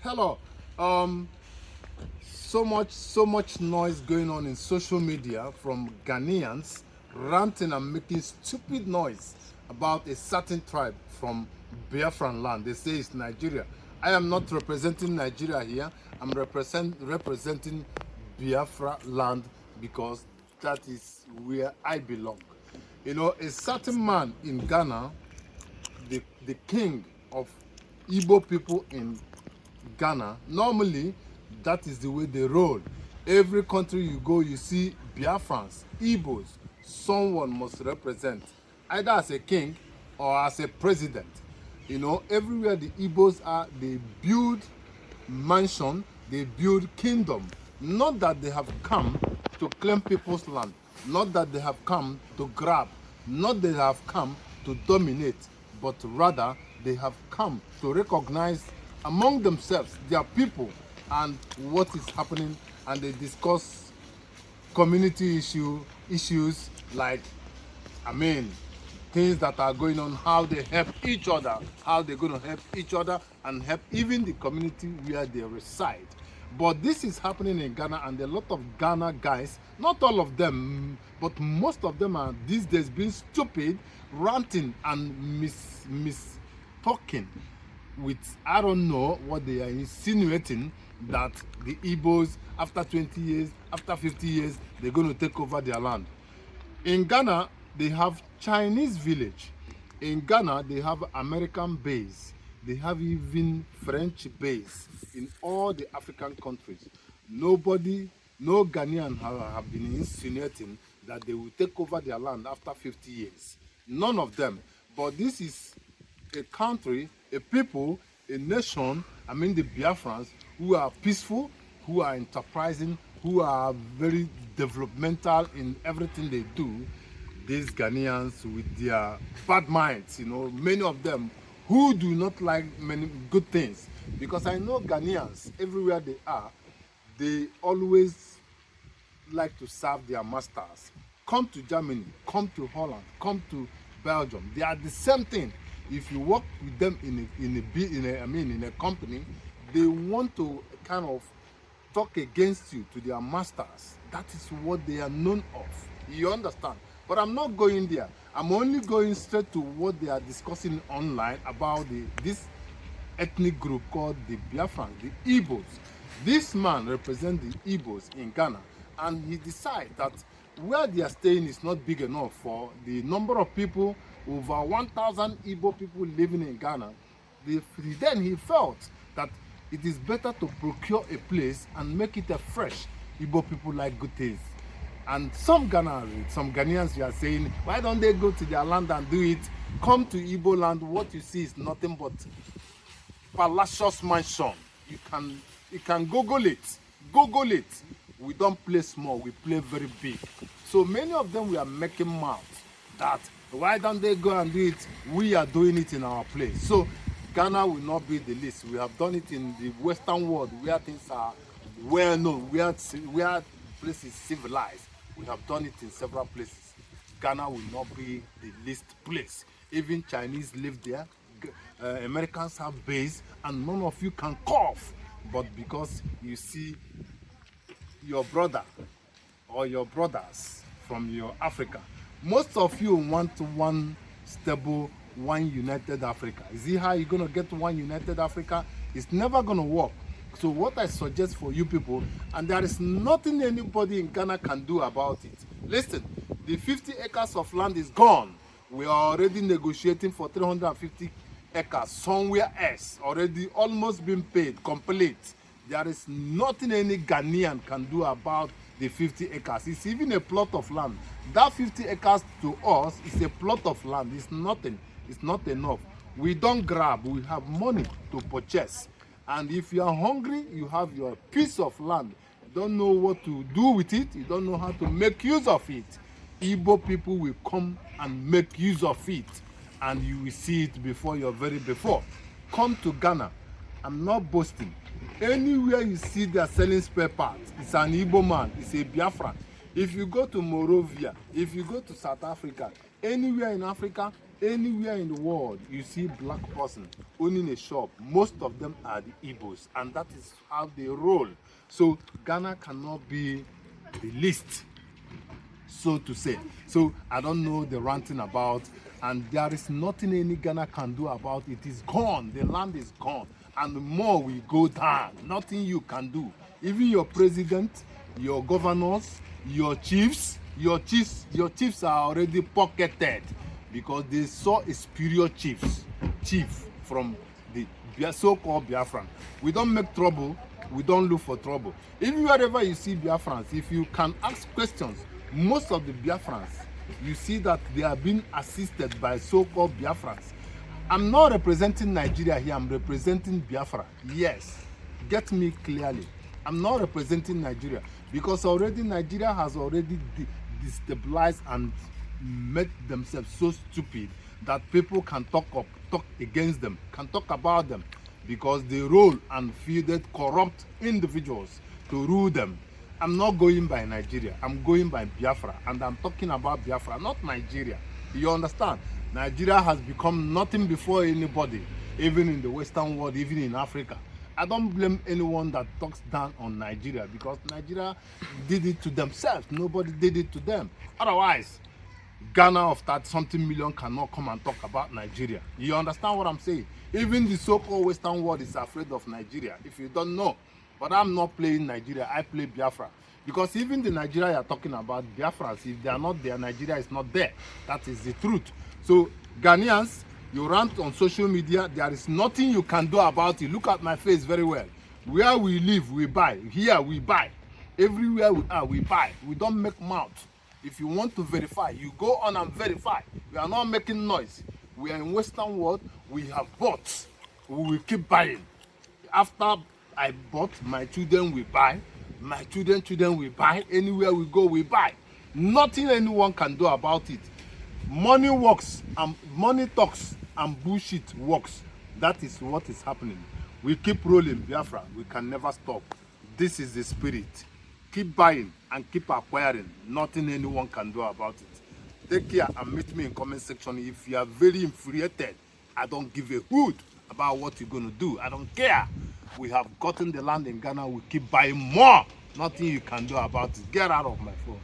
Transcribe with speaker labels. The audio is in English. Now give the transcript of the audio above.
Speaker 1: Hello. Um, so much noise going on in social media from Ghanaians ranting and making stupid noise about a certain tribe from Biafran land. They say it's Nigeria. I am not representing Nigeria here. I'm representing Biafra land because that is where I belong. You know, a certain man in Ghana, the king of Igbo people in Ghana, normally that is the way they roll. Every country you go, you see Biafrans, Igbos, someone must represent, either as a king or as a president. You know, everywhere the Igbos are, they build mansion, they build kingdom. Not that they have come to claim people's land, not that they have come to grab, not that they have come to dominate, but rather they have come to recognize among themselves their people and what is happening, and they discuss community issues like, I mean, things that are going on, how they help each other, how they're going to help each other and help even the community where they reside. But this is happening in Ghana, and a lot of Ghana guys, not all of them, but most of them are these days being stupid, ranting and mis talking with, I don't know what they are insinuating, that the Igbos after 20 years, after 50 years, they're going to take over their land. In Ghana, they have Chinese village. In Ghana, they have American base. They have even French base in all the African countries. Nobody, no Ghanaian have been insinuating that they will take over their land after 50 years. None of them. But this is a country, a people, a nation, I mean the Biafrans, who are peaceful, who are enterprising, who are very developmental in everything they do. These Ghanaians with their bad minds, you know, many of them who do not like many good things. Because I know Ghanaians, everywhere they are, they always like to serve their masters. Come to Germany, come to Holland, come to Belgium. They are the same thing. If you work with them in a company, they want to kind of talk against you to their masters. That is what they are known of. You understand? But I'm not going there. I'm only going straight to what they are discussing online about this ethnic group called the Biafrans, the Igbos. This man represents the Igbos in Ghana, and he decides that where they are staying is not big enough for the number of people, over 1,000 Igbo people living in Ghana. Then he felt that it is better to procure a place and make it a fresh. Igbo people like good things. And some Ghanaians, you are saying, why don't they go to their land and do it? Come to Igbo land, what you see is nothing but palacious mansion. You can Google it. Google it. We don't play small, we play very big. So many of them we are making mouth that why don't they go and do it? We are doing it in our place. So Ghana will not be the least. We have done it in the Western world where things are well known, where places civilized. We have done it in several places. Ghana will not be the least place. Even Chinese live there. Americans have base, and none of you can cough. But because you see your brother or your brothers from your Africa, most of you want one stable, one united Africa. You see how you're going to get one united Africa? It's never going to work. So what I suggest for you people, and there is nothing anybody in Ghana can do about it. Listen, the 50 acres of land is gone. We are already negotiating for 350 acres somewhere else, already almost been paid, complete. There is nothing any Ghanaian can do about the 50 acres. It's even a plot of land. That 50 acres to us is a plot of land. It's nothing. It's not enough. We don't grab. We have money to purchase. And if you are hungry, you have your piece of land. You don't know what to do with it. You don't know how to make use of it. Igbo people will come and make use of it. And you will see it before your very before. Come to Ghana. I'm not boasting. Anywhere you see they are selling spare parts, it's an Igbo man, it's a Biafran. If you go to Morovia, if you go to South Africa, anywhere in Africa, Anywhere in the world you see black person owning a shop, most of them are the Igbos, and that is how they roll. So Ghana cannot be the least, so to say. So I don't know the ranting about, and there is nothing any Ghana can do about it. It is gone. The land is gone, and the more we go down, nothing you can do. Even your president, your governors, your chiefs are already pocketed, because they saw a superior chief from the so-called Biafran. We don't make trouble, we don't look for trouble. Even wherever you see Biafrans, if you can ask questions, most of the Biafrans, you see that they are being assisted by so-called Biafrans. I'm not representing Nigeria here, I'm representing Biafra. Yes, get me clearly. I'm not representing Nigeria, because already Nigeria has already destabilized and made themselves so stupid that people can talk against them, can talk about them, because they rule and fielded corrupt individuals to rule them. I'm not going by Nigeria, I'm going by Biafra, and I'm talking about Biafra, not Nigeria. You understand? Nigeria has become nothing before anybody, even in the Western world, even in Africa. I don't blame anyone that talks down on Nigeria, because Nigeria did it to themselves. Nobody did it to them. Otherwise, Ghana of 30-something million cannot come and talk about Nigeria. You understand what I'm saying? Even the so-called Western world is afraid of Nigeria, if you don't know. But I'm not playing Nigeria, I play Biafra. Because even the Nigeria you're talking about, Biafrans, if they are not there, Nigeria is not there. That is the truth. So, Ghanaians, you rant on social media, there is nothing you can do about it. Look at my face very well. Where we live, we buy. Here, we buy. Everywhere we are, we buy. We don't make mouth. If you want to verify, you go on and verify. We are not making noise. We are in Western world, we have bought. We will keep buying. After I bought, my children will buy. My children will buy. Anywhere we go, we buy. Nothing anyone can do about it. Money works, and money talks, and bullshit works. That is what is happening. We keep rolling, Biafra. We can never stop. This is the spirit. Keep buying and keep acquiring. Nothing anyone can do about it. Take care and meet me in comment section. If you are very infuriated, I don't give a hoot about what you're going to do. I don't care. We have gotten the land in Ghana. We keep buying more. Nothing you can do about it. Get out of my phone.